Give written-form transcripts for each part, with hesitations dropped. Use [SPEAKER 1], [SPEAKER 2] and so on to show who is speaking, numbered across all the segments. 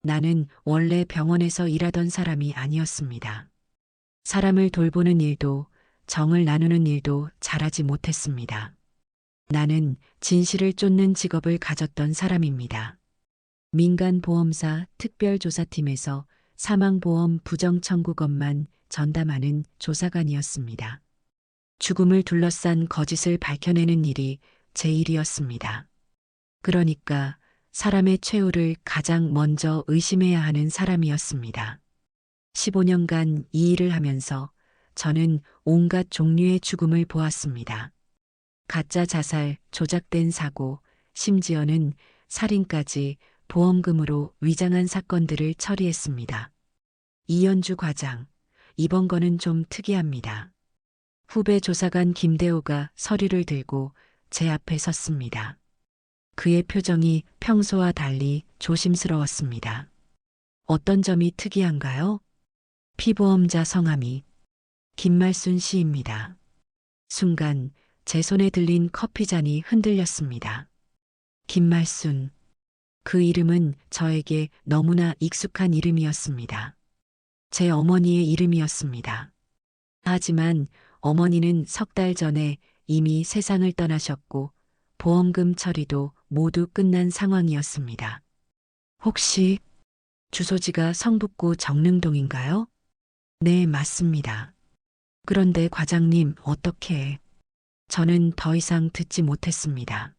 [SPEAKER 1] 나는 원래 병원에서 일하던 사람이 아니었습니다. 사람을 돌보는 일도 정을 나누는 일도 잘하지 못했습니다. 나는 진실을 쫓는 직업을 가졌던 사람입니다. 민간보험사 특별조사팀에서 사망보험 부정청구건만 전담하는 조사관이었습니다. 죽음을 둘러싼 거짓을 밝혀내는 일이 제 일이었습니다. 그러니까 사람의 최후를 가장 먼저 의심해야 하는 사람이었습니다. 15년간 이 일을 하면서 저는 온갖 종류의 죽음을 보았습니다. 가짜 자살, 조작된 사고, 심지어는 살인까지 보험금으로 위장한 사건들을 처리했습니다. 이연주 과장, 이번 거는 좀 특이합니다. 후배 조사관 김대호가 서류를 들고 제 앞에 섰습니다. 그의 표정이 평소와 달리 조심스러웠습니다. 어떤 점이 특이한가요? 피보험자 성함이 김말순 씨입니다. 순간 제 손에 들린 커피잔이 흔들렸습니다. 김말순. 그 이름은 저에게 너무나 익숙한 이름이었습니다. 제 어머니의 이름이었습니다. 하지만 어머니는 석 달 전에 이미 세상을 떠나셨고 보험금 처리도 모두 끝난 상황이었습니다. 혹시 주소지가 성북구 정릉동인가요? 네, 맞습니다. 그런데 과장님, 어떻게? 저는 더 이상 듣지 못했습니다.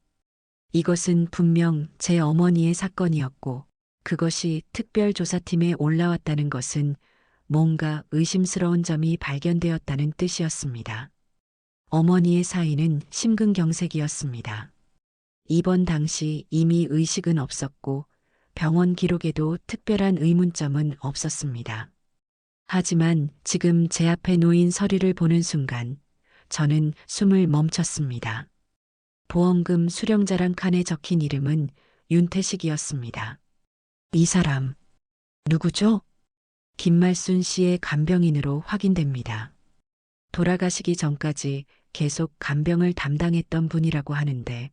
[SPEAKER 1] 이것은 분명 제 어머니의 사건이었고 그것이 특별조사팀에 올라왔다는 것은 뭔가 의심스러운 점이 발견되었다는 뜻이었습니다. 어머니의 사인은 심근경색이었습니다. 입원 당시 이미 의식은 없었고 병원 기록에도 특별한 의문점은 없었습니다. 하지만 지금 제 앞에 놓인 서류를 보는 순간 저는 숨을 멈췄습니다. 보험금 수령자랑 칸에 적힌 이름은 윤태식이었습니다. 이 사람 누구죠? 김말순 씨의 간병인으로 확인됩니다. 돌아가시기 전까지 계속 간병을 담당했던 분이라고 하는데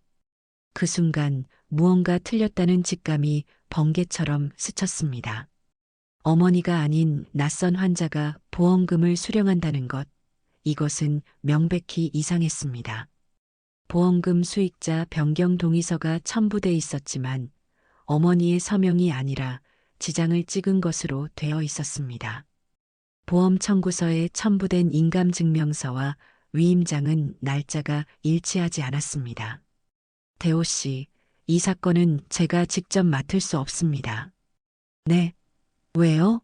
[SPEAKER 1] 그 순간 무언가 틀렸다는 직감이 번개처럼 스쳤습니다. 어머니가 아닌 낯선 환자가 보험금을 수령한다는 것, 이것은 명백히 이상했습니다. 보험금 수익자 변경 동의서가 첨부돼 있었지만 어머니의 서명이 아니라 지장을 찍은 것으로 되어 있었습니다. 보험 청구서에 첨부된 인감증명서와 위임장은 날짜가 일치하지 않았습니다. 대호 씨, 이 사건은 제가 직접 맡을 수 없습니다. 네, 왜요?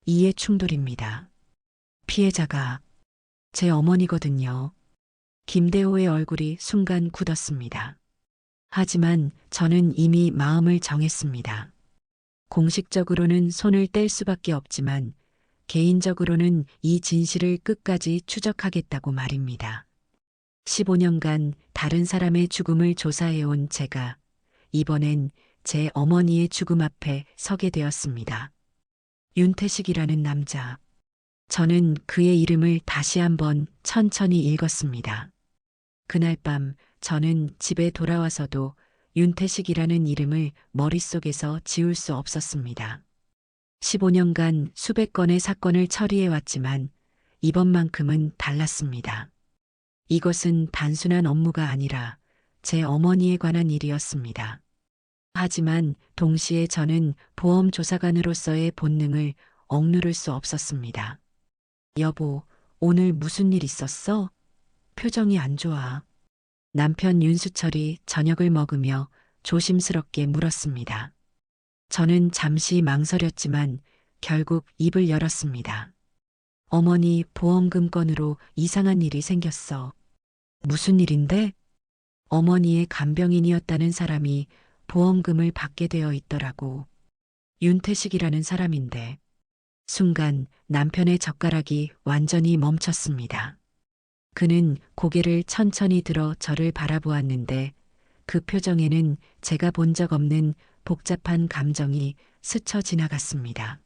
[SPEAKER 1] 이해 충돌입니다. 피해자가 제 어머니거든요. 김대호의 얼굴이 순간 굳었습니다. 하지만 저는 이미 마음을 정했습니다. 공식적으로는 손을 뗄 수밖에 없지만 개인적으로는 이 진실을 끝까지 추적하겠다고 말입니다. 15년간 다른 사람의 죽음을 조사해온 제가 이번엔 제 어머니의 죽음 앞에 서게 되었습니다. 윤태식이라는 남자. 저는 그의 이름을 다시 한번 천천히 읽었습니다. 그날 밤 저는 집에 돌아와서도 윤태식이라는 이름을 머릿속에서 지울 수 없었습니다. 15년간 수백 건의 사건을 처리해왔지만 이번만큼은 달랐습니다. 이것은 단순한 업무가 아니라 제 어머니에 관한 일이었습니다. 하지만 동시에 저는 보험조사관으로서의 본능을 억누를 수 없었습니다. 여보, 오늘 무슨 일 있었어? 표정이 안 좋아. 남편 윤수철이 저녁을 먹으며 조심스럽게 물었습니다. 저는 잠시 망설였지만 결국 입을 열었습니다. 어머니 보험금 건으로 이상한 일이 생겼어. 무슨 일인데? 어머니의 간병인이었다는 사람이 보험금을 받게 되어 있더라고. 윤태식이라는 사람인데. 순간 남편의 젓가락이 완전히 멈췄습니다. 그는 고개를 천천히 들어 저를 바라보았는데 그 표정에는 제가 본 적 없는 복잡한 감정이 스쳐 지나갔습니다.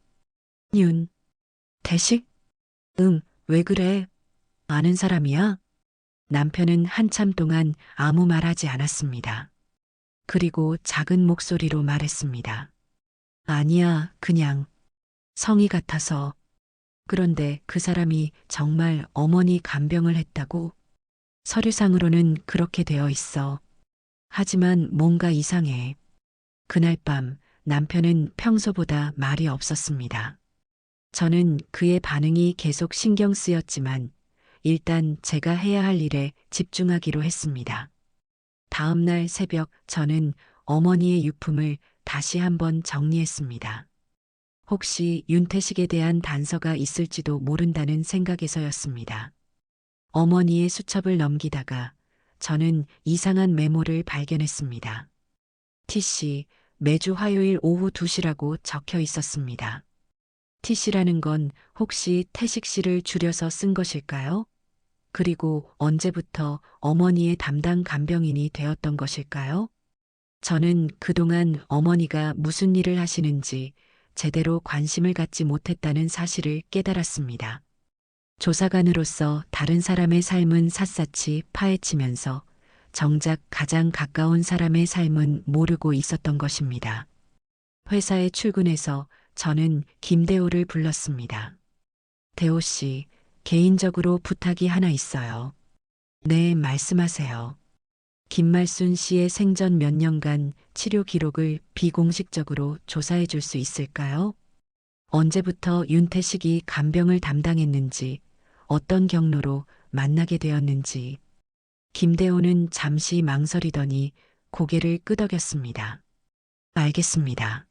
[SPEAKER 1] 태식? 응, 왜 그래? 아는 사람이야? 남편은 한참 동안 아무 말하지 않았습니다. 그리고 작은 목소리로 말했습니다. 아니야, 그냥 성의 같아서. 그런데 그 사람이 정말 어머니 간병을 했다고? 서류상으로는 그렇게 되어 있어. 하지만 뭔가 이상해. 그날 밤 남편은 평소보다 말이 없었습니다. 저는 그의 반응이 계속 신경 쓰였지만 일단 제가 해야 할 일에 집중하기로 했습니다. 다음 날 새벽 저는 어머니의 유품을 다시 한번 정리했습니다. 혹시 윤태식에 대한 단서가 있을지도 모른다는 생각에서였습니다. 어머니의 수첩을 넘기다가 저는 이상한 메모를 발견했습니다. TC, 매주 화요일 오후 2시라고 적혀 있었습니다. TC라는 건 혹시 태식 씨를 줄여서 쓴 것일까요? 그리고 언제부터 어머니의 담당 간병인이 되었던 것일까요? 저는 그동안 어머니가 무슨 일을 하시는지 제대로 관심을 갖지 못했다는 사실을 깨달았습니다. 조사관으로서 다른 사람의 삶은 샅샅이 파헤치면서 정작 가장 가까운 사람의 삶은 모르고 있었던 것입니다. 회사에 출근해서 저는 김대호를 불렀습니다. 대호 씨, 개인적으로 부탁이 하나 있어요. 네, 말씀하세요. 김말순 씨의 생전 몇 년간 치료 기록을 비공식적으로 조사해 줄 수 있을까요? 언제부터 윤태식이 간병을 담당했는지, 어떤 경로로 만나게 되었는지. 김대호는 잠시 망설이더니 고개를 끄덕였습니다. 알겠습니다.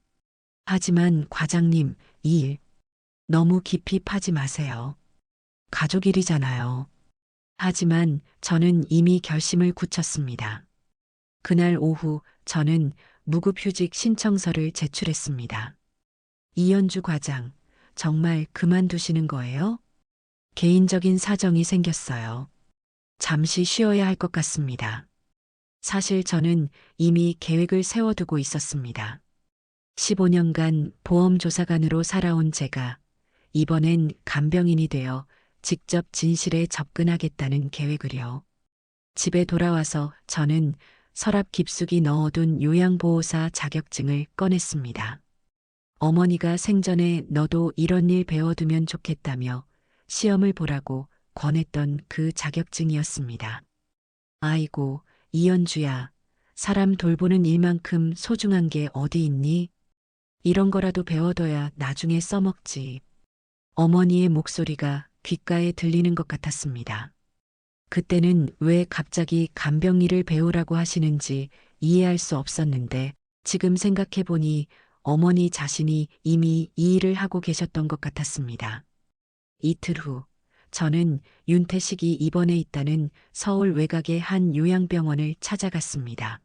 [SPEAKER 1] 하지만 과장님, 이 일 너무 깊이 파지 마세요. 가족 일이잖아요. 하지만 저는 이미 결심을 굳혔습니다. 그날 오후 저는 무급휴직 신청서를 제출했습니다. 이현주 과장, 정말 그만두시는 거예요? 개인적인 사정이 생겼어요. 잠시 쉬어야 할 것 같습니다. 사실 저는 이미 계획을 세워두고 있었습니다. 15년간 보험조사관으로 살아온 제가 이번엔 간병인이 되어 직접 진실에 접근하겠다는 계획을요. 집에 돌아와서 저는 서랍 깊숙이 넣어둔 요양보호사 자격증을 꺼냈습니다. 어머니가 생전에 너도 이런 일 배워두면 좋겠다며 시험을 보라고 권했던 그 자격증이었습니다. 아이고, 이연주야, 사람 돌보는 일만큼 소중한 게 어디 있니? 이런 거라도 배워둬야 나중에 써먹지. 어머니의 목소리가 귓가에 들리는 것 같았습니다. 그때는 왜 갑자기 간병일을 배우라고 하시는지 이해할 수 없었는데 지금 생각해보니 어머니 자신이 이미 이 일을 하고 계셨던 것 같았습니다. 이틀 후 저는 윤태식이 입원해 있다는 서울 외곽의 한 요양병원을 찾아갔습니다.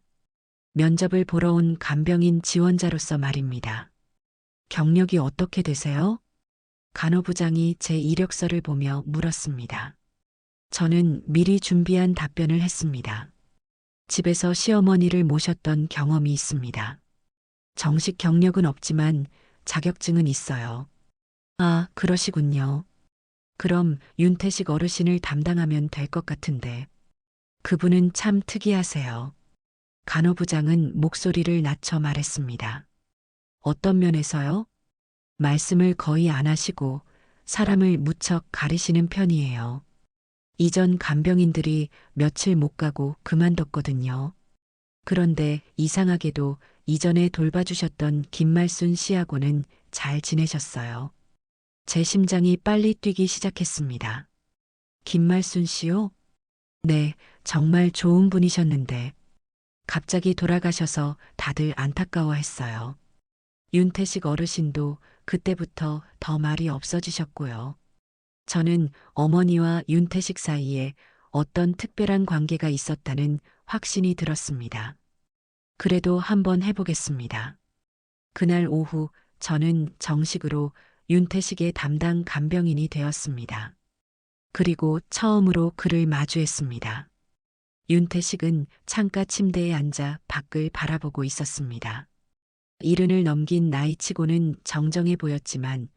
[SPEAKER 1] 면접을 보러 온 간병인 지원자로서 말입니다. 경력이 어떻게 되세요? 간호부장이 제 이력서를 보며 물었습니다. 저는 미리 준비한 답변을 했습니다. 집에서 시어머니를 모셨던 경험이 있습니다. 정식 경력은 없지만 자격증은 있어요. 아, 그러시군요. 그럼 윤태식 어르신을 담당하면 될 것 같은데. 그분은 참 특이하세요. 간호부장은 목소리를 낮춰 말했습니다. 어떤 면에서요? 말씀을 거의 안 하시고 사람을 무척 가리시는 편이에요. 이전 간병인들이 며칠 못 가고 그만뒀거든요. 그런데 이상하게도 이전에 돌봐주셨던 김말순 씨하고는 잘 지내셨어요. 제 심장이 빨리 뛰기 시작했습니다. 김말순 씨요? 네, 정말 좋은 분이셨는데 갑자기 돌아가셔서 다들 안타까워했어요. 윤태식 어르신도 그때부터 더 말이 없어지셨고요. 저는 어머니와 윤태식 사이에 어떤 특별한 관계가 있었다는 확신이 들었습니다. 그래도 한번 해보겠습니다. 그날 오후 저는 정식으로 윤태식의 담당 간병인이 되었습니다. 그리고 처음으로 그를 마주했습니다. 윤태식은 창가 침대에 앉아 밖을 바라보고 있었습니다. 이른을 넘긴 나이치고는 정정해 보였지만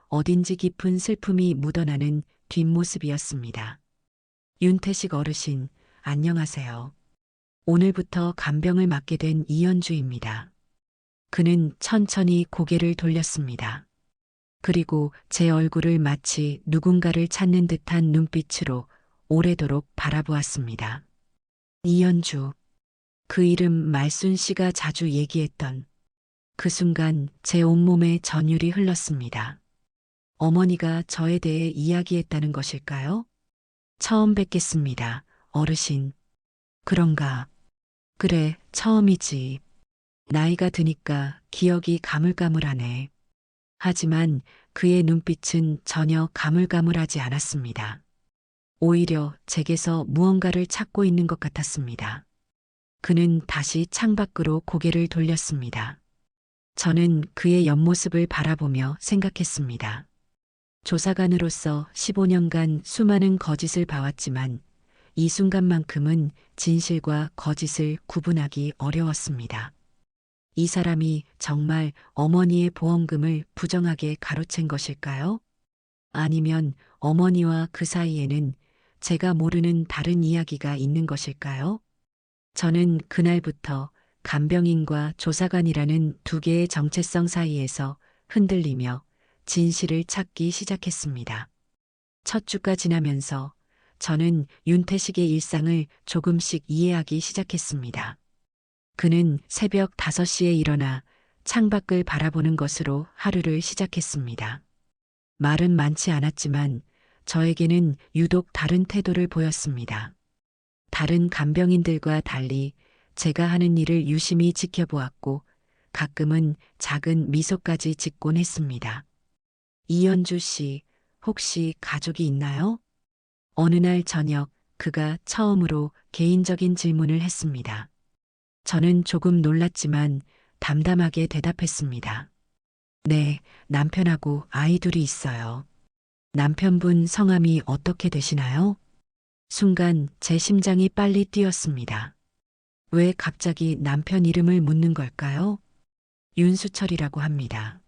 [SPEAKER 1] 어딘지 깊은 슬픔이 묻어나는 뒷모습이었습니다. 윤태식 어르신, 안녕하세요. 오늘부터 간병을 맡게 된 이현주입니다. 그는 천천히 고개를 돌렸습니다. 그리고 제 얼굴을 마치 누군가를 찾는 듯한 눈빛으로 오래도록 바라보았습니다. 이연주. 그 이름 말순 씨가 자주 얘기했던 그 순간 제 온몸에 전율이 흘렀습니다. 어머니가 저에 대해 이야기했다는 것일까요? 처음 뵙겠습니다, 어르신. 그런가? 그래, 처음이지. 나이가 드니까 기억이 가물가물하네. 하지만 그의 눈빛은 전혀 가물가물하지 않았습니다. 오히려 제게서 무언가를 찾고 있는 것 같았습니다. 그는 다시 창밖으로 고개를 돌렸습니다. 저는 그의 옆모습을 바라보며 생각했습니다. 조사관으로서 15년간 수많은 거짓을 봐왔지만 이 순간만큼은 진실과 거짓을 구분하기 어려웠습니다. 이 사람이 정말 어머니의 보험금을 부정하게 가로챈 것일까요? 아니면 어머니와 그 사이에는 제가 모르는 다른 이야기가 있는 것일까요? 저는 그날부터 간병인과 조사관이라는 두 개의 정체성 사이에서 흔들리며 진실을 찾기 시작했습니다. 첫 주가 지나면서 저는 윤태식의 일상을 조금씩 이해하기 시작했습니다. 그는 새벽 5시에 일어나 창밖을 바라보는 것으로 하루를 시작했습니다. 말은 많지 않았지만 저에게는 유독 다른 태도를 보였습니다. 다른 간병인들과 달리 제가 하는 일을 유심히 지켜보았고 가끔은 작은 미소까지 짓곤 했습니다. 이연주 씨, 혹시 가족이 있나요? 어느 날 저녁 그가 처음으로 개인적인 질문을 했습니다. 저는 조금 놀랐지만 담담하게 대답했습니다. 네, 남편하고 아이 둘이 있어요. 남편분 성함이 어떻게 되시나요? 순간 제 심장이 빨리 뛰었습니다. 왜 갑자기 남편 이름을 묻는 걸까요? 윤수철이라고 합니다.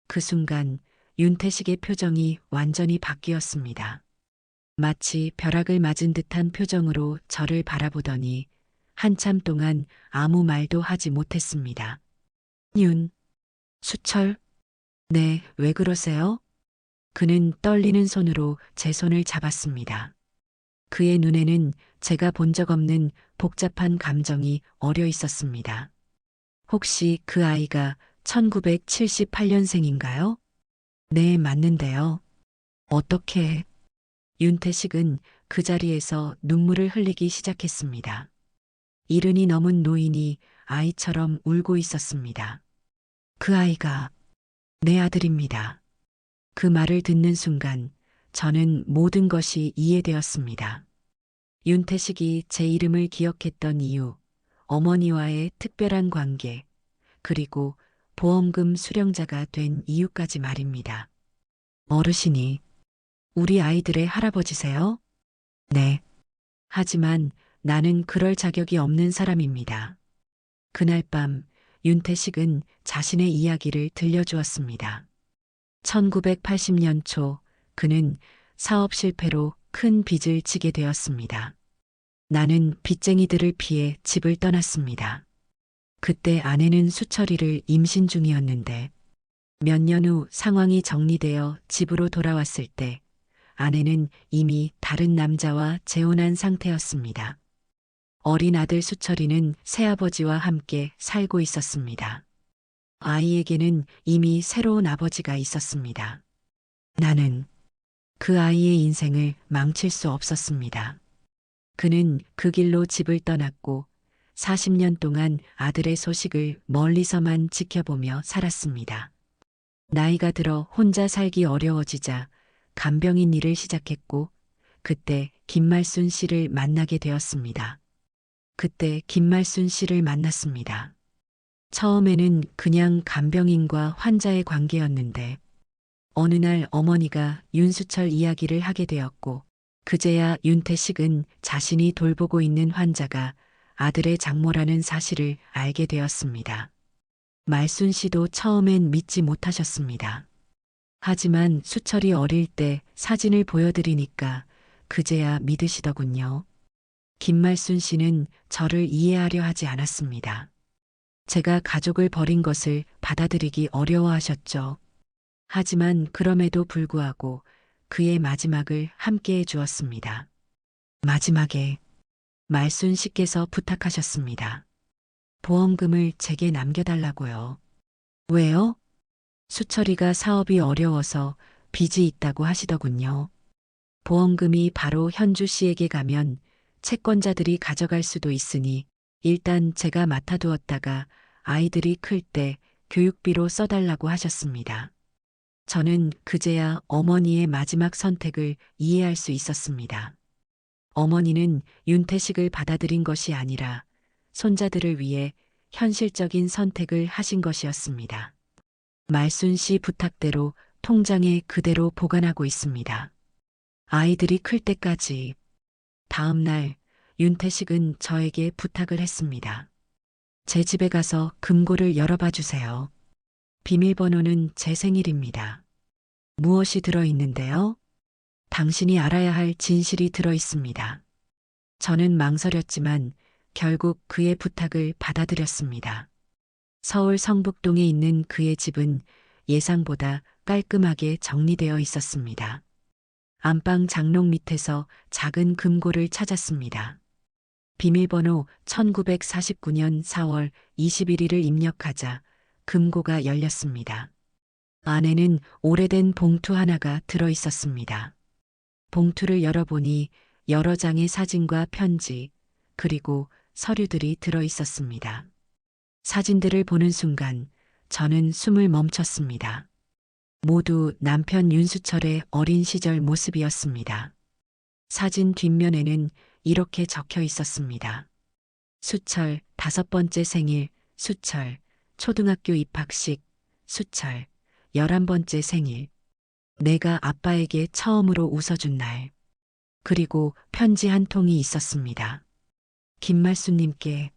[SPEAKER 1] 그 순간 윤태식의 표정이 완전히 바뀌었습니다. 마치 벼락을 맞은 듯한 표정으로 저를 바라보더니 한참 동안 아무 말도 하지 못했습니다. 수철? 네, 왜 그러세요? 그는 떨리는 손으로 제 손을 잡았습니다. 그의 눈에는 제가 본 적 없는 복잡한 감정이 어려 있었습니다. 혹시 그 아이가 1978년생인가요? 네, 맞는데요. 어떻게? 윤태식은 그 자리에서 눈물을 흘리기 시작했습니다. 70이 넘은 노인이 아이처럼 울고 있었습니다. 그 아이가 내 아들입니다. 그 말을 듣는 순간 저는 모든 것이 이해되었습니다. 윤태식이 제 이름을 기억했던 이유, 어머니와의 특별한 관계, 그리고 보험금 수령자가 된 이유까지 말입니다. 어르신이 우리 아이들의 할아버지세요? 네. 하지만 나는 그럴 자격이 없는 사람입니다. 그날 밤 윤태식은 자신의 이야기를 들려주었습니다. 1980년 초 그는 사업 실패로 큰 빚을 지게 되었습니다. 나는 빚쟁이들을 피해 집을 떠났습니다. 그때 아내는 수철이를 임신 중이었는데 몇 년 후 상황이 정리되어 집으로 돌아왔을 때 아내는 이미 다른 남자와 재혼한 상태였습니다. 어린 아들 수철이는 새아버지와 함께 살고 있었습니다. 아이에게는 이미 새로운 아버지가 있었습니다. 나는 그 아이의 인생을 망칠 수 없었습니다. 그는 그 길로 집을 떠났고 40년 동안 아들의 소식을 멀리서만 지켜보며 살았습니다. 나이가 들어 혼자 살기 어려워지자 간병인 일을 시작했고 그때 김말순 씨를 만나게 되었습니다. 그때 김말순 씨를 만났습니다. 처음에는 그냥 간병인과 환자의 관계였는데 어느 날 어머니가 윤수철 이야기를 하게 되었고 그제야 윤태식은 자신이 돌보고 있는 환자가 아들의 장모라는 사실을 알게 되었습니다. 말순 씨도 처음엔 믿지 못하셨습니다. 하지만 수철이 어릴 때 사진을 보여드리니까 그제야 믿으시더군요. 김말순 씨는 저를 이해하려 하지 않았습니다. 제가 가족을 버린 것을 받아들이기 어려워하셨죠. 하지만 그럼에도 불구하고 그의 마지막을 함께 해 주었습니다. 마지막에 말순 씨께서 부탁하셨습니다. 보험금을 제게 남겨달라고요. 왜요? 수철이가 사업이 어려워서 빚이 있다고 하시더군요. 보험금이 바로 현주 씨에게 가면 채권자들이 가져갈 수도 있으니 일단 제가 맡아두었다가 아이들이 클 때 교육비로 써달라고 하셨습니다. 저는 그제야 어머니의 마지막 선택을 이해할 수 있었습니다. 어머니는 윤태식을 받아들인 것이 아니라 손자들을 위해 현실적인 선택을 하신 것이었습니다. 말순 씨 부탁대로 통장에 그대로 보관하고 있습니다. 아이들이 클 때까지. 다음 날 윤태식은 저에게 부탁을 했습니다. 제 집에 가서 금고를 열어봐 주세요. 비밀번호는 제 생일입니다. 무엇이 들어있는데요? 당신이 알아야 할 진실이 들어있습니다. 저는 망설였지만 결국 그의 부탁을 받아들였습니다. 서울 성북동에 있는 그의 집은 예상보다 깔끔하게 정리되어 있었습니다. 안방 장롱 밑에서 작은 금고를 찾았습니다. 비밀번호 1949년 4월 21일을 입력하자 금고가 열렸습니다. 안에는 오래된 봉투 하나가 들어 있었습니다. 봉투를 열어보니 여러 장의 사진과 편지, 그리고 서류들이 들어 있었습니다. 사진들을 보는 순간 저는 숨을 멈췄습니다. 모두 남편 윤수철의 어린 시절 모습이었습니다. 사진 뒷면에는 이렇게 적혀 있었습니다. 수철 5번째 생일, 수철 초등학교 입학식, 수철 11번째 생일. 내가 아빠에게 처음으로 웃어준 날. 그리고 편지 한 통이 있었습니다. 김말순님께.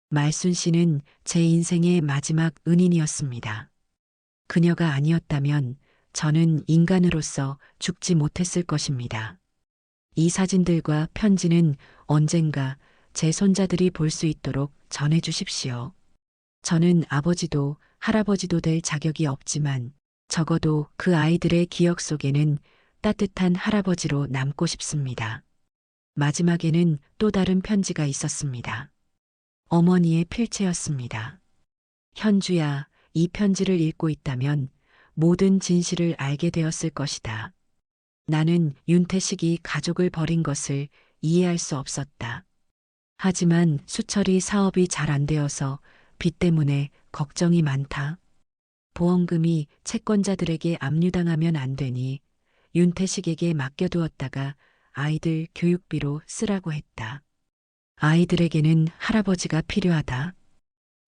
[SPEAKER 1] 말순 씨는 제 인생의 마지막 은인이었습니다. 그녀가 아니었다면 저는 인간으로서 죽지 못했을 것입니다. 이 사진들과 편지는 언젠가 제 손자들이 볼 수 있도록 전해 주십시오. 저는 아버지도 할아버지도 될 자격이 없지만 적어도 그 아이들의 기억 속에는 따뜻한 할아버지로 남고 싶습니다. 마지막에는 또 다른 편지가 있었습니다. 어머니의 필체였습니다. 현주야, 이 편지를 읽고 있다면 모든 진실을 알게 되었을 것이다. 나는 윤태식이 가족을 버린 것을 이해할 수 없었다. 하지만 수철이 사업이 잘 안 되어서 빚 때문에 걱정이 많다. 보험금이 채권자들에게 압류당하면 안 되니 윤태식에게 맡겨두었다가 아이들 교육비로 쓰라고 했다. 아이들에게는 할아버지가 필요하다.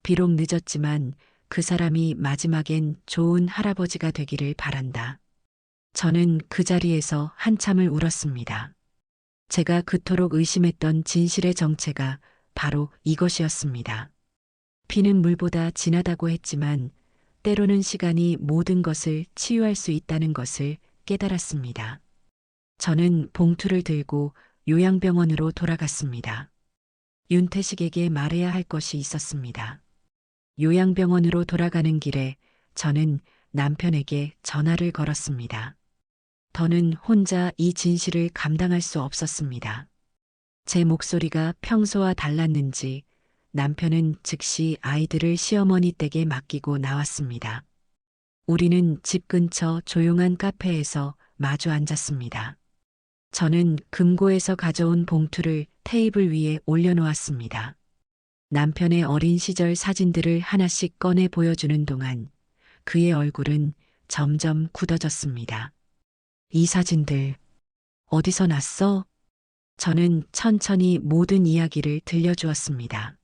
[SPEAKER 1] 비록 늦었지만 그 사람이 마지막엔 좋은 할아버지가 되기를 바란다. 저는 그 자리에서 한참을 울었습니다. 제가 그토록 의심했던 진실의 정체가 바로 이것이었습니다. 피는 물보다 진하다고 했지만 때로는 시간이 모든 것을 치유할 수 있다는 것을 깨달았습니다. 저는 봉투를 들고 요양병원으로 돌아갔습니다. 윤태식에게 말해야 할 것이 있었습니다. 요양병원으로 돌아가는 길에 저는 남편에게 전화를 걸었습니다. 더는 혼자 이 진실을 감당할 수 없었습니다. 제 목소리가 평소와 달랐는지 남편은 즉시 아이들을 시어머니 댁에 맡기고 나왔습니다. 우리는 집 근처 조용한 카페에서 마주 앉았습니다. 저는 금고에서 가져온 봉투를 테이블 위에 올려놓았습니다. 남편의 어린 시절 사진들을 하나씩 꺼내 보여주는 동안 그의 얼굴은 점점 굳어졌습니다. 이 사진들 어디서 났어? 저는 천천히 모든 이야기를 들려주었습니다.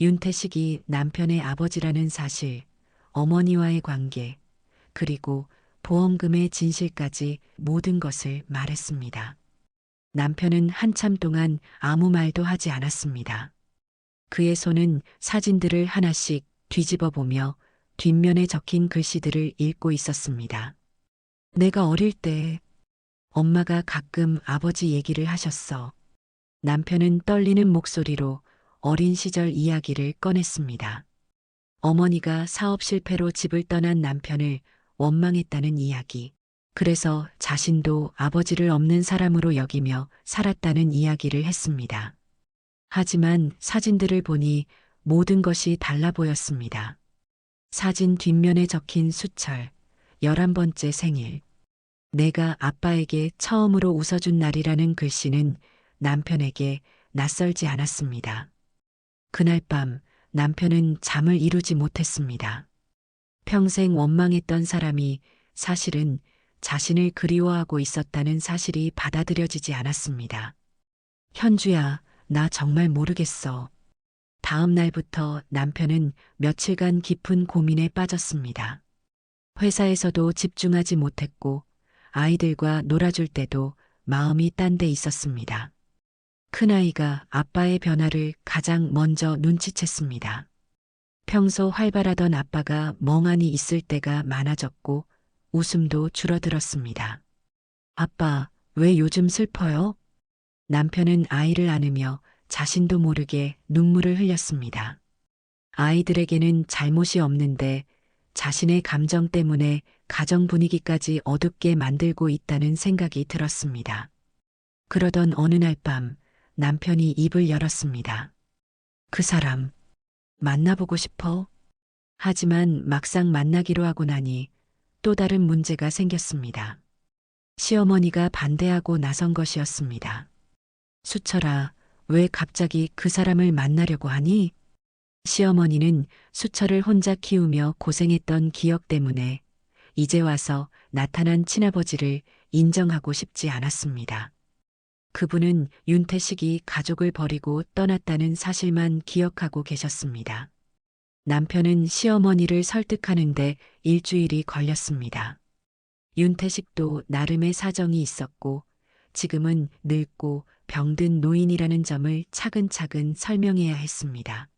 [SPEAKER 1] 윤태식이 남편의 아버지라는 사실, 어머니와의 관계, 그리고 보험금의 진실까지 모든 것을 말했습니다. 남편은 한참 동안 아무 말도 하지 않았습니다. 그의 손은 사진들을 하나씩 뒤집어 보며 뒷면에 적힌 글씨들을 읽고 있었습니다. 내가 어릴 때 엄마가 가끔 아버지 얘기를 하셨어. 남편은 떨리는 목소리로 어린 시절 이야기를 꺼냈습니다. 어머니가 사업 실패로 집을 떠난 남편을 원망했다는 이야기. 그래서 자신도 아버지를 없는 사람으로 여기며 살았다는 이야기를 했습니다. 하지만 사진들을 보니 모든 것이 달라 보였습니다. 사진 뒷면에 적힌 수철, 11번째 생일. 내가 아빠에게 처음으로 웃어준 날이라는 글씨는 남편에게 낯설지 않았습니다. 그날 밤 남편은 잠을 이루지 못했습니다. 평생 원망했던 사람이 사실은 자신을 그리워하고 있었다는 사실이 받아들여지지 않았습니다. 현주야, 나 정말 모르겠어. 다음 날부터 남편은 며칠간 깊은 고민에 빠졌습니다. 회사에서도 집중하지 못했고 아이들과 놀아줄 때도 마음이 딴 데 있었습니다. 큰아이가 아빠의 변화를 가장 먼저 눈치챘습니다. 평소 활발하던 아빠가 멍하니 있을 때가 많아졌고 웃음도 줄어들었습니다. 아빠, 왜 요즘 슬퍼요? 남편은 아이를 안으며 자신도 모르게 눈물을 흘렸습니다. 아이들에게는 잘못이 없는데 자신의 감정 때문에 가정 분위기까지 어둡게 만들고 있다는 생각이 들었습니다. 그러던 어느 날 밤 남편이 입을 열었습니다. 그 사람 만나보고 싶어? 하지만 막상 만나기로 하고 나니 또 다른 문제가 생겼습니다. 시어머니가 반대하고 나선 것이었습니다. 수철아, 왜 갑자기 그 사람을 만나려고 하니? 시어머니는 수철을 혼자 키우며 고생했던 기억 때문에 이제 와서 나타난 친아버지를 인정하고 싶지 않았습니다. 그분은 윤태식이 가족을 버리고 떠났다는 사실만 기억하고 계셨습니다. 남편은 시어머니를 설득하는데 일주일이 걸렸습니다. 윤태식도 나름의 사정이 있었고 지금은 늙고 병든 노인이라는 점을 차근차근 설명해야 했습니다.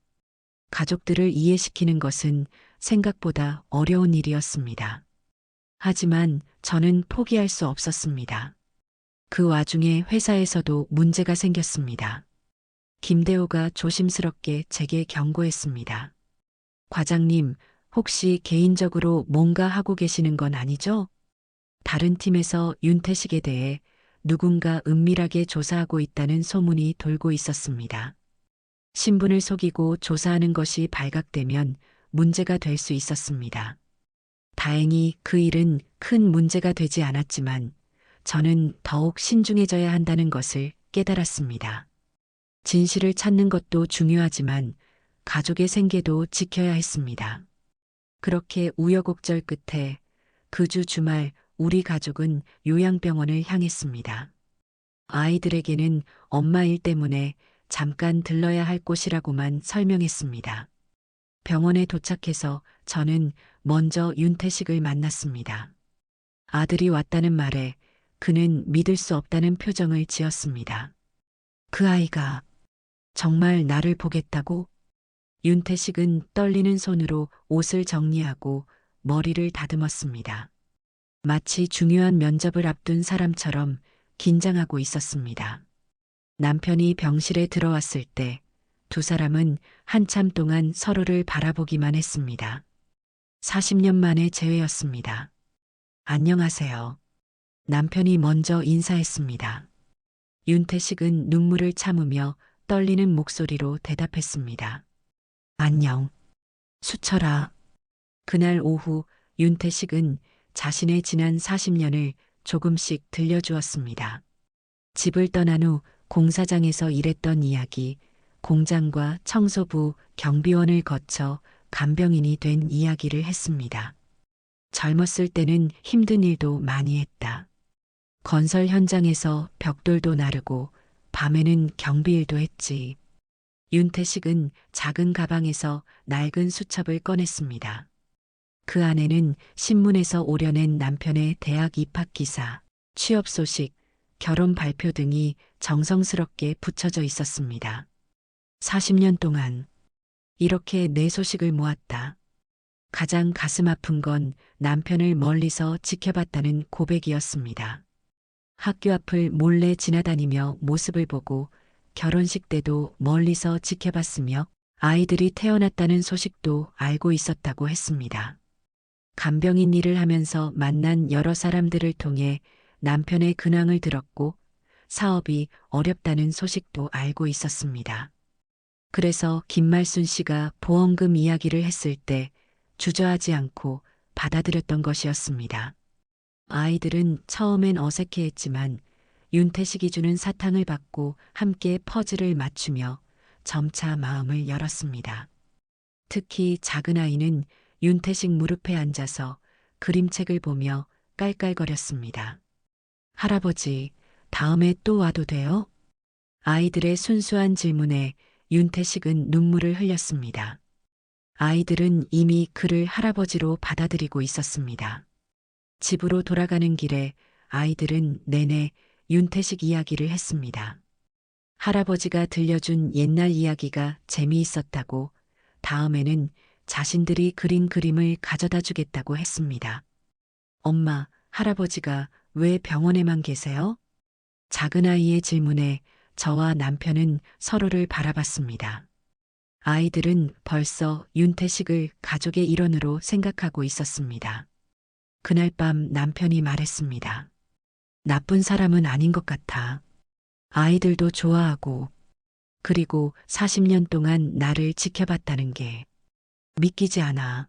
[SPEAKER 1] 가족들을 이해시키는 것은 생각보다 어려운 일이었습니다. 하지만 저는 포기할 수 없었습니다. 그 와중에 회사에서도 문제가 생겼습니다. 김대호가 조심스럽게 제게 경고했습니다. 과장님, 혹시 개인적으로 뭔가 하고 계시는 건 아니죠? 다른 팀에서 윤태식에 대해 누군가 은밀하게 조사하고 있다는 소문이 돌고 있었습니다. 신분을 속이고 조사하는 것이 발각되면 문제가 될 수 있었습니다. 다행히 그 일은 큰 문제가 되지 않았지만 저는 더욱 신중해져야 한다는 것을 깨달았습니다. 진실을 찾는 것도 중요하지만 가족의 생계도 지켜야 했습니다. 그렇게 우여곡절 끝에 그 주 주말 우리 가족은 요양병원을 향했습니다. 아이들에게는 엄마 일 때문에 잠깐 들러야 할 곳이라고만 설명했습니다. 병원에 도착해서 저는 먼저 윤태식을 만났습니다. 아들이 왔다는 말에 그는 믿을 수 없다는 표정을 지었습니다. 그 아이가 정말 나를 보겠다고? 윤태식은 떨리는 손으로 옷을 정리하고 머리를 다듬었습니다. 마치 중요한 면접을 앞둔 사람처럼 긴장하고 있었습니다. 남편이 병실에 들어왔을 때 두 사람은 한참 동안 서로를 바라보기만 했습니다. 40년 만의 재회였습니다. 안녕하세요. 남편이 먼저 인사했습니다. 윤태식은 눈물을 참으며 떨리는 목소리로 대답했습니다. 안녕. 수철아. 그날 오후 윤태식은 자신의 지난 40년을 조금씩 들려주었습니다. 집을 떠난 후 공사장에서 일했던 이야기, 공장과 청소부, 경비원을 거쳐 간병인이 된 이야기를 했습니다. 젊었을 때는 힘든 일도 많이 했다. 건설 현장에서 벽돌도 나르고 밤에는 경비일도 했지. 윤태식은 작은 가방에서 낡은 수첩을 꺼냈습니다. 그 안에는 신문에서 오려낸 남편의 대학 입학 기사, 취업 소식, 결혼 발표 등이 정성스럽게 붙여져 있었습니다. 40년 동안 이렇게 내 소식을 모았다. 가장 가슴 아픈 건 남편을 멀리서 지켜봤다는 고백이었습니다. 학교 앞을 몰래 지나다니며 모습을 보고 결혼식 때도 멀리서 지켜봤으며 아이들이 태어났다는 소식도 알고 있었다고 했습니다. 간병인 일을 하면서 만난 여러 사람들을 통해 남편의 근황을 들었고 사업이 어렵다는 소식도 알고 있었습니다. 그래서 김말순 씨가 보험금 이야기를 했을 때 주저하지 않고 받아들였던 것이었습니다. 아이들은 처음엔 어색해했지만 윤태식이 주는 사탕을 받고 함께 퍼즐을 맞추며 점차 마음을 열었습니다. 특히 작은 아이는 윤태식 무릎에 앉아서 그림책을 보며 깔깔거렸습니다. 할아버지, 다음에 또 와도 돼요? 아이들의 순수한 질문에 윤태식은 눈물을 흘렸습니다. 아이들은 이미 그를 할아버지로 받아들이고 있었습니다. 집으로 돌아가는 길에 아이들은 내내 윤태식 이야기를 했습니다. 할아버지가 들려준 옛날 이야기가 재미있었다고 다음에는 자신들이 그린 그림을 가져다 주겠다고 했습니다. 엄마, 할아버지가 왜 병원에만 계세요? 작은 아이의 질문에 저와 남편은 서로를 바라봤습니다. 아이들은 벌써 윤태식을 가족의 일원으로 생각하고 있었습니다. 그날 밤 남편이 말했습니다. 나쁜 사람은 아닌 것 같아. 아이들도 좋아하고, 그리고 40년 동안 나를 지켜봤다는 게 믿기지 않아.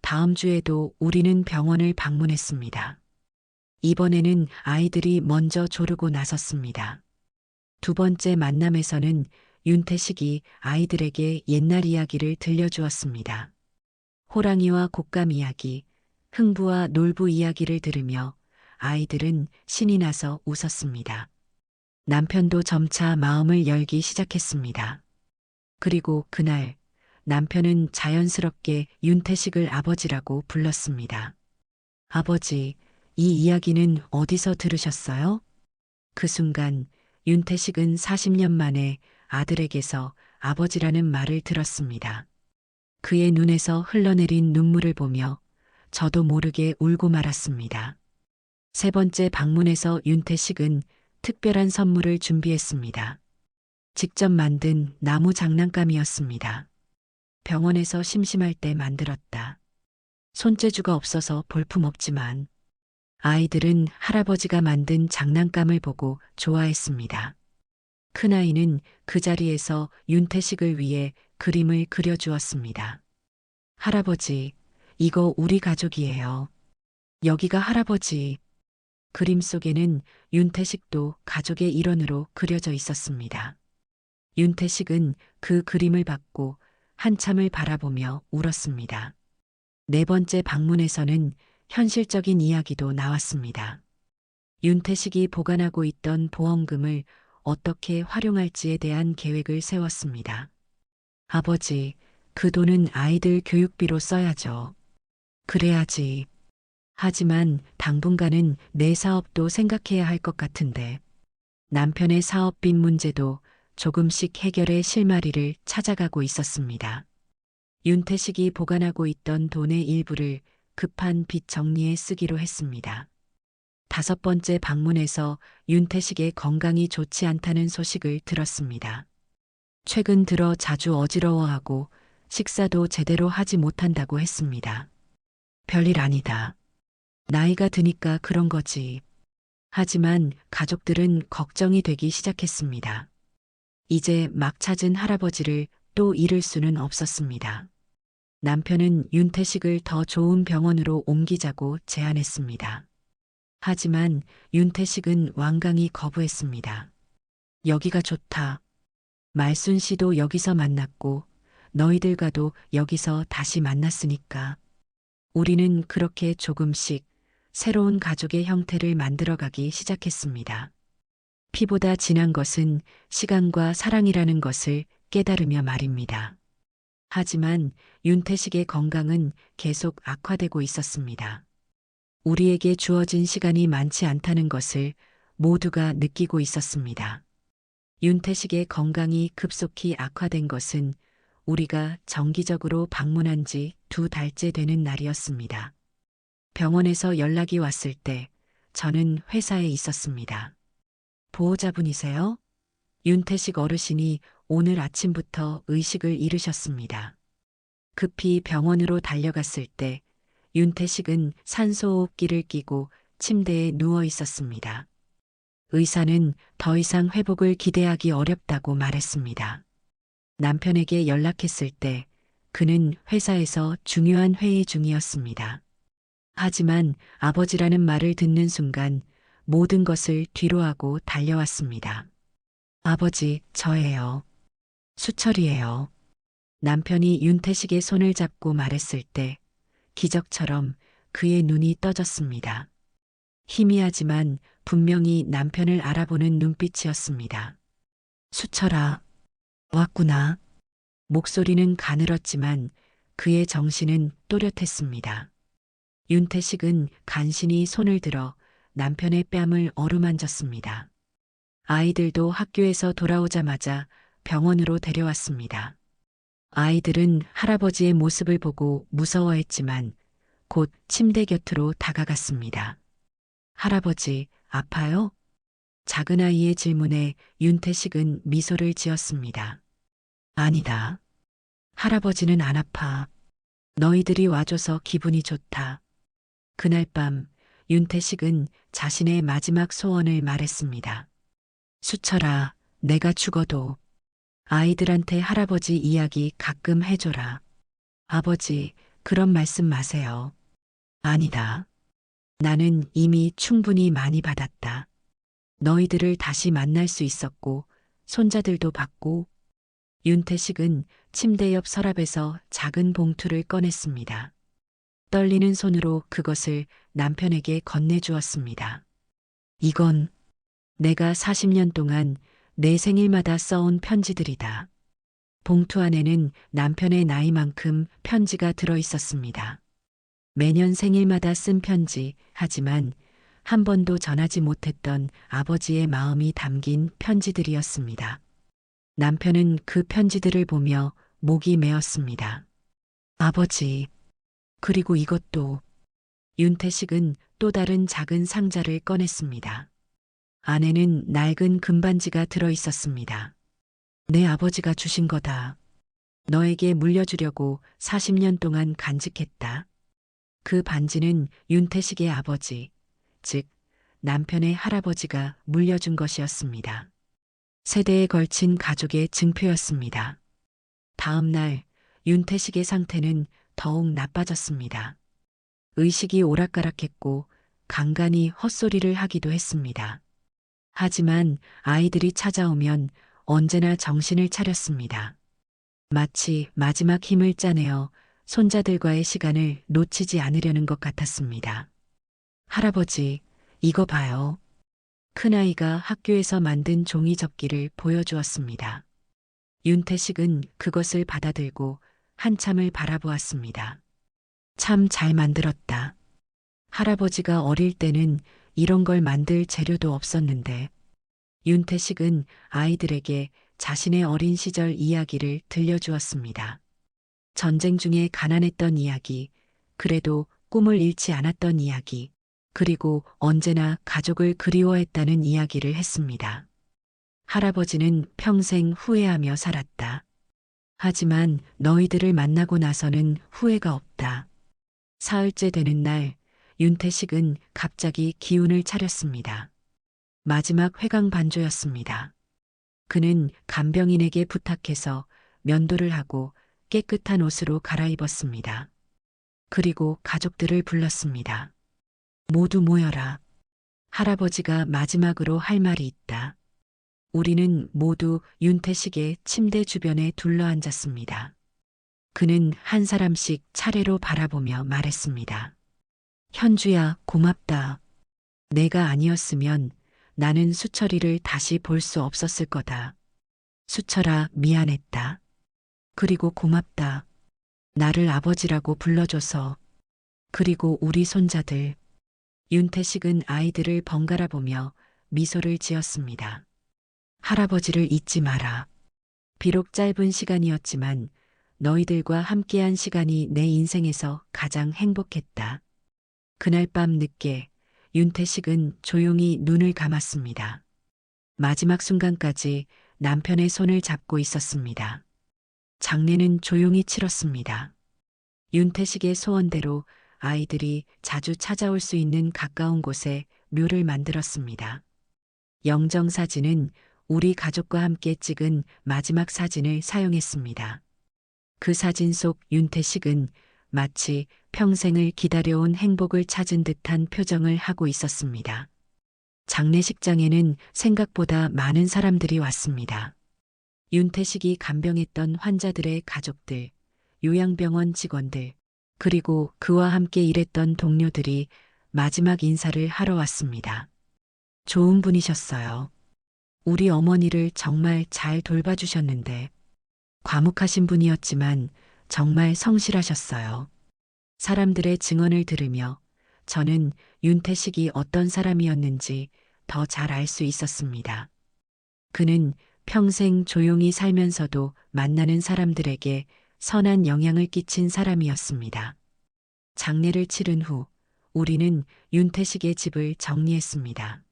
[SPEAKER 1] 다음 주에도 우리는 병원을 방문했습니다. 이번에는 아이들이 먼저 조르고 나섰습니다. 두 번째 만남에서는 윤태식이 아이들에게 옛날 이야기를 들려주었습니다. 호랑이와 곶감 이야기, 흥부와 놀부 이야기를 들으며 아이들은 신이 나서 웃었습니다. 남편도 점차 마음을 열기 시작했습니다. 그리고 그날 남편은 자연스럽게 윤태식을 아버지라고 불렀습니다. 아버지, 이 이야기는 어디서 들으셨어요? 그 순간 윤태식은 40년 만에 아들에게서 아버지라는 말을 들었습니다. 그의 눈에서 흘러내린 눈물을 보며 저도 모르게 울고 말았습니다. 세 번째 방문에서 윤태식은 특별한 선물을 준비했습니다. 직접 만든 나무 장난감이었습니다. 병원에서 심심할 때 만들었다. 손재주가 없어서 볼품없지만 아이들은 할아버지가 만든 장난감을 보고 좋아했습니다. 큰아이는 그 자리에서 윤태식을 위해 그림을 그려주었습니다. 할아버지, 이거 우리 가족이에요. 여기가 할아버지. 그림 속에는 윤태식도 가족의 일원으로 그려져 있었습니다. 윤태식은 그 그림을 받고 한참을 바라보며 울었습니다. 네 번째 방문에서는 현실적인 이야기도 나왔습니다. 윤태식이 보관하고 있던 보험금을 어떻게 활용할지에 대한 계획을 세웠습니다. 아버지, 그 돈은 아이들 교육비로 써야죠. 그래야지. 하지만 당분간은 내 사업도 생각해야 할 것 같은데 남편의 사업빚 문제도 조금씩 해결의 실마리를 찾아가고 있었습니다. 윤태식이 보관하고 있던 돈의 일부를 급한 빚 정리에 쓰기로 했습니다. 다섯 번째 방문에서 윤태식의 건강이 좋지 않다는 소식을 들었습니다. 최근 들어 자주 어지러워하고 식사도 제대로 하지 못한다고 했습니다. 별일 아니다. 나이가 드니까 그런 거지. 하지만 가족들은 걱정이 되기 시작했습니다. 이제 막 찾은 할아버지를 또 잃을 수는 없었습니다. 남편은 윤태식을 더 좋은 병원으로 옮기자고 제안했습니다. 하지만 윤태식은 완강히 거부했습니다. 여기가 좋다. 말순 씨도 여기서 만났고 너희들과도 여기서 다시 만났으니까. 우리는 그렇게 조금씩 새로운 가족의 형태를 만들어가기 시작했습니다. 피보다 진한 것은 시간과 사랑이라는 것을 깨달으며 말입니다. 하지만 윤태식의 건강은 계속 악화되고 있었습니다. 우리에게 주어진 시간이 많지 않다는 것을 모두가 느끼고 있었습니다. 윤태식의 건강이 급속히 악화된 것은 우리가 정기적으로 방문한 지 2달째 되는 날이었습니다. 병원에서 연락이 왔을 때 저는 회사에 있었습니다. 보호자분이세요? 윤태식 어르신이 오늘 아침부터 의식을 잃으셨습니다. 급히 병원으로 달려갔을 때 윤태식은 산소호흡기를 끼고 침대에 누워 있었습니다. 의사는 더 이상 회복을 기대하기 어렵다고 말했습니다. 남편에게 연락했을 때 그는 회사에서 중요한 회의 중이었습니다. 하지만 아버지라는 말을 듣는 순간 모든 것을 뒤로하고 달려왔습니다. 아버지, 저예요. 수철이에요. 남편이 윤태식의 손을 잡고 말했을 때 기적처럼 그의 눈이 떠졌습니다. 희미하지만 분명히 남편을 알아보는 눈빛이었습니다. 수철아, 왔구나. 목소리는 가늘었지만 그의 정신은 또렷했습니다. 윤태식은 간신히 손을 들어 남편의 뺨을 어루만졌습니다. 아이들도 학교에서 돌아오자마자 병원으로 데려왔습니다. 아이들은 할아버지의 모습을 보고 무서워했지만 곧 침대 곁으로 다가갔습니다. 할아버지, 아파요? 작은 아이의 질문에 윤태식은 미소를 지었습니다. 아니다. 할아버지는 안 아파. 너희들이 와줘서 기분이 좋다. 그날 밤 윤태식은 자신의 마지막 소원을 말했습니다. 수철아, 내가 죽어도 아이들한테 할아버지 이야기 가끔 해줘라. 아버지, 그런 말씀 마세요. 아니다. 나는 이미 충분히 많이 받았다. 너희들을 다시 만날 수 있었고, 손자들도 봤고, 윤태식은 침대 옆 서랍에서 작은 봉투를 꺼냈습니다. 떨리는 손으로 그것을 남편에게 건네주었습니다. 이건 내가 40년 동안 내 생일마다 써온 편지들이다. 봉투 안에는 남편의 나이만큼 편지가 들어 있었습니다. 매년 생일마다 쓴 편지, 하지만 한 번도 전하지 못했던 아버지의 마음이 담긴 편지들이었습니다. 남편은 그 편지들을 보며 목이 메었습니다. 아버지, 그리고 이것도. 윤태식은 또 다른 작은 상자를 꺼냈습니다. 안에는 낡은 금반지가 들어 있었습니다. 내 아버지가 주신 거다. 너에게 물려주려고 40년 동안 간직했다. 그 반지는 윤태식의 아버지, 즉 남편의 할아버지가 물려준 것이었습니다. 세대에 걸친 가족의 증표였습니다. 다음 날 윤태식의 상태는 더욱 나빠졌습니다. 의식이 오락가락했고 간간히 헛소리를 하기도 했습니다. 하지만 아이들이 찾아오면 언제나 정신을 차렸습니다. 마치 마지막 힘을 짜내어 손자들과의 시간을 놓치지 않으려는 것 같았습니다. 할아버지, 이거 봐요. 큰아이가 학교에서 만든 종이 접기를 보여주었습니다. 윤태식은 그것을 받아들고 한참을 바라보았습니다. 참 잘 만들었다. 할아버지가 어릴 때는 이런 걸 만들 재료도 없었는데, 윤태식은 아이들에게 자신의 어린 시절 이야기를 들려주었습니다. 전쟁 중에 가난했던 이야기, 그래도 꿈을 잃지 않았던 이야기, 그리고 언제나 가족을 그리워했다는 이야기를 했습니다. 할아버지는 평생 후회하며 살았다. 하지만 너희들을 만나고 나서는 후회가 없다. 사흘째 되는 날, 윤태식은 갑자기 기운을 차렸습니다. 마지막 회강 반조였습니다. 그는 간병인에게 부탁해서 면도를 하고 깨끗한 옷으로 갈아입었습니다. 그리고 가족들을 불렀습니다. 모두 모여라. 할아버지가 마지막으로 할 말이 있다. 우리는 모두 윤태식의 침대 주변에 둘러앉았습니다. 그는 한 사람씩 차례로 바라보며 말했습니다. 현주야, 고맙다. 내가 아니었으면 나는 수철이를 다시 볼 수 없었을 거다. 수철아, 미안했다. 그리고 고맙다. 나를 아버지라고 불러줘서. 그리고 우리 손자들. 윤태식은 아이들을 번갈아 보며 미소를 지었습니다. 할아버지를 잊지 마라. 비록 짧은 시간이었지만 너희들과 함께한 시간이 내 인생에서 가장 행복했다. 그날 밤 늦게 윤태식은 조용히 눈을 감았습니다. 마지막 순간까지 남편의 손을 잡고 있었습니다. 장례는 조용히 치렀습니다. 윤태식의 소원대로 아이들이 자주 찾아올 수 있는 가까운 곳에 묘를 만들었습니다. 영정사진은 우리 가족과 함께 찍은 마지막 사진을 사용했습니다. 그 사진 속 윤태식은 마치 평생을 기다려온 행복을 찾은 듯한 표정을 하고 있었습니다. 장례식장에는 생각보다 많은 사람들이 왔습니다. 윤태식이 간병했던 환자들의 가족들, 요양병원 직원들, 그리고 그와 함께 일했던 동료들이 마지막 인사를 하러 왔습니다. 좋은 분이셨어요. 우리 어머니를 정말 잘 돌봐주셨는데, 과묵하신 분이었지만 정말 성실하셨어요. 사람들의 증언을 들으며 저는 윤태식이 어떤 사람이었는지 더 잘 알 수 있었습니다. 그는 평생 조용히 살면서도 만나는 사람들에게 선한 영향을 끼친 사람이었습니다. 장례를 치른 후 우리는 윤태식의 집을 정리했습니다.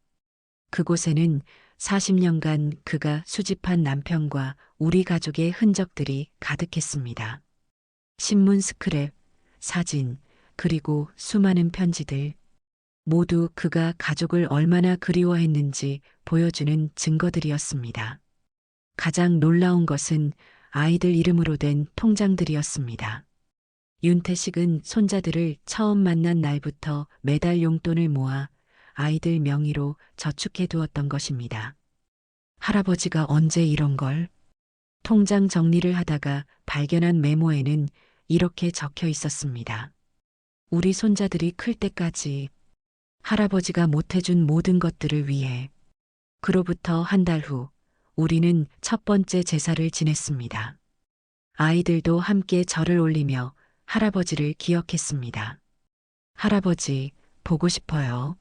[SPEAKER 1] 그곳에는 40년간 그가 수집한 남편과 우리 가족의 흔적들이 가득했습니다. 신문 스크랩, 사진, 그리고 수많은 편지들. 모두 그가 가족을 얼마나 그리워했는지 보여주는 증거들이었습니다. 가장 놀라운 것은 아이들 이름으로 된 통장들이었습니다. 윤태식은 손자들을 처음 만난 날부터 매달 용돈을 모아 아이들 명의로 저축해 두었던 것입니다. 할아버지가 언제 이런 걸? 통장 정리를 하다가 발견한 메모에는 이렇게 적혀 있었습니다. 우리 손자들이 클 때까지 할아버지가 못해준 모든 것들을 위해. 그로부터 한 달 후 우리는 첫 번째 제사를 지냈습니다. 아이들도 함께 절을 올리며 할아버지를 기억했습니다. 할아버지, 보고 싶어요.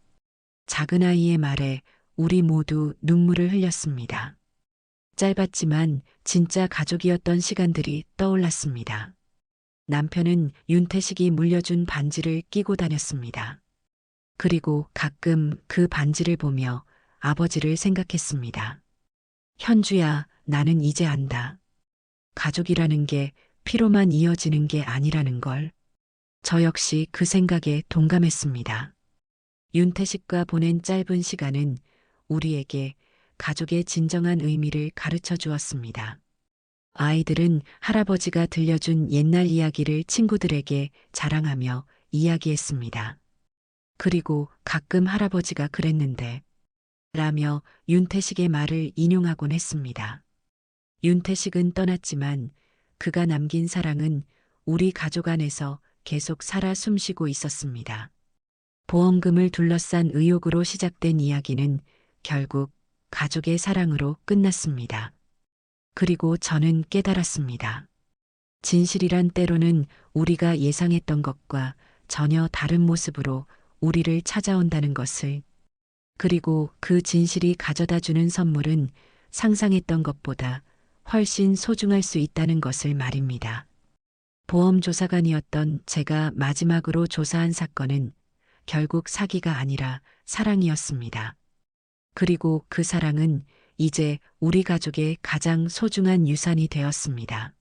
[SPEAKER 1] 작은 아이의 말에 우리 모두 눈물을 흘렸습니다. 짧았지만 진짜 가족이었던 시간들이 떠올랐습니다. 남편은 윤태식이 물려준 반지를 끼고 다녔습니다. 그리고 가끔 그 반지를 보며 아버지를 생각했습니다. 현주야, 나는 이제 안다. 가족이라는 게 피로만 이어지는 게 아니라는 걸. 저 역시 그 생각에 동감했습니다. 윤태식과 보낸 짧은 시간은 우리에게 가족의 진정한 의미를 가르쳐 주었습니다. 아이들은 할아버지가 들려준 옛날 이야기를 친구들에게 자랑하며 이야기했습니다. 그리고 가끔 할아버지가 그랬는데 라며 윤태식의 말을 인용하곤 했습니다. 윤태식은 떠났지만 그가 남긴 사랑은 우리 가족 안에서 계속 살아 숨쉬고 있었습니다. 보험금을 둘러싼 의혹으로 시작된 이야기는 결국 가족의 사랑으로 끝났습니다. 그리고 저는 깨달았습니다. 진실이란 때로는 우리가 예상했던 것과 전혀 다른 모습으로 우리를 찾아온다는 것을. 그리고 그 진실이 가져다 주는 선물은 상상했던 것보다 훨씬 소중할 수 있다는 것을 말입니다. 보험조사관이었던 제가 마지막으로 조사한 사건은 결국 사기가 아니라 사랑이었습니다. 그리고 그 사랑은 이제 우리 가족의 가장 소중한 유산이 되었습니다.